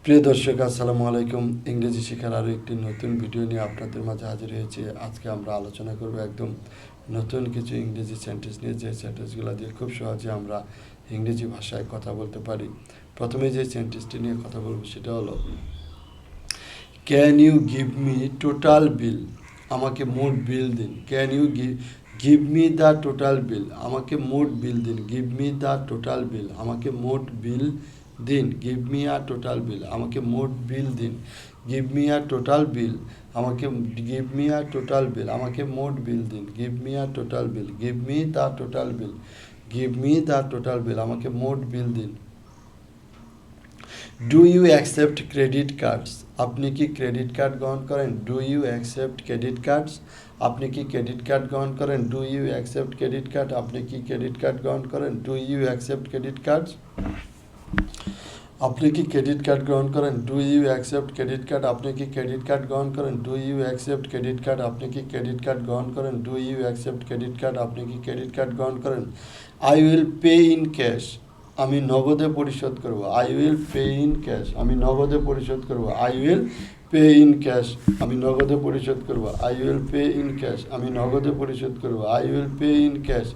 প্রিয় দর্শক, আসসালামু আলাইকুম। ইংরেজি শেখার আরও একটি নতুন ভিডিও নিয়ে আপনাদের মাঝে হাজির হয়েছি। আজকে আমরা আলোচনা করব একদম নতুন কিছু ইংরেজি সেন্টেন্স নিয়ে, যে সেন্টেন্সগুলো দিয়ে খুব সহজে আমরা ইংরেজি ভাষায় কথা বলতে পারি। প্রথমে যে সেন্টেন্সটি নিয়ে কথা বলবো সেটা হলো, can you give me total bill? আমাকে মোট বিল দিন। Can you give me the total bill? আমাকে মোট বিল দিন। Give me the total bill, আমাকে মোট বিল দিন। Give me a total bill, আমাকে মোট বিল দিন। Give me a total bill, আমাকে give me a total bill, আমাকে মোট বিল দিন। Give me a total bill, give me the total bill, give me the total bill, আমাকে মোট bill দিন। Do you accept credit cards? আপনি কি credit card গ্রহণ করেন? Do you accept credit cards? আপনি কি ক্রেডিট কার্ড গ্রহণ করেন? Do you accept credit card? আপনি কি ক্রেডিট কার্ড গ্রহণ করেন? Do you accept credit cards? আপনি কি ক্রেডিট কার্ড গ্রহণ করেন? Do you accept credit card? আপনি কি ক্রেডিট কার্ড গ্রহণ করেন? Do you accept credit card? আপনি কি ক্রেডিট কার্ড গ্রহণ করেন? Do you accept credit card? আপনি কি ক্রেডিট কার্ড গ্রহণ করেন? I will pay in cash, আমি নগদে পরিশোধ করব। I will pay in cash, আমি নগদে পরিশোধ করব। I will pay in cash, আমি নগদে পরিশোধ করব। I will pay in cash, আমি নগদে পরিশোধ করব। I will pay in cash,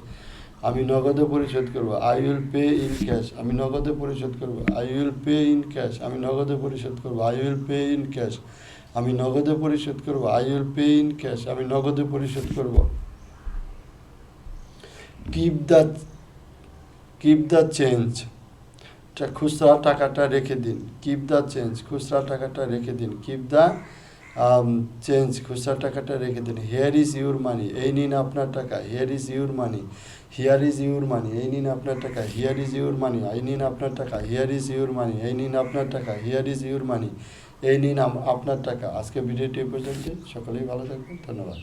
আমি নগদে পরিশোধ করব। I will pay in cash, আমি নগদে পরিশোধ করব। I will pay in cash, আমি নগদে পরিশোধ করব। I will pay in cash, আমি নগদে পরিশোধ করব। I will pay in cash, আমি নগদে পরিশোধ করব। Keep the keep the change, খুচরা টাকাটা রেখে দিন। কিপ দ্য চেঞ্জ, খুচরা টাকাটা রেখে দিন। কিপ দ্য চেঞ্জ, খুচরা টাকাটা রেখে দিন। হিয়ার ইজ ইউর মানি, এই নিন আপনার টাকা। Here is your money, here is your মানি, এই নিন আপনার টাকা। হিয়ার ইজ ইউর মানি, এই নিন আপনার টাকা। হিয়ার ইজ ইউর মানি, এই নিন আপনার টাকা। হিয়ার ইজ ইউর মানি, এই নিন আপনার টাকা। আজকে ভিডিওটি এই পর্যন্ত। সকলেই ভালো থাকবেন, ধন্যবাদ।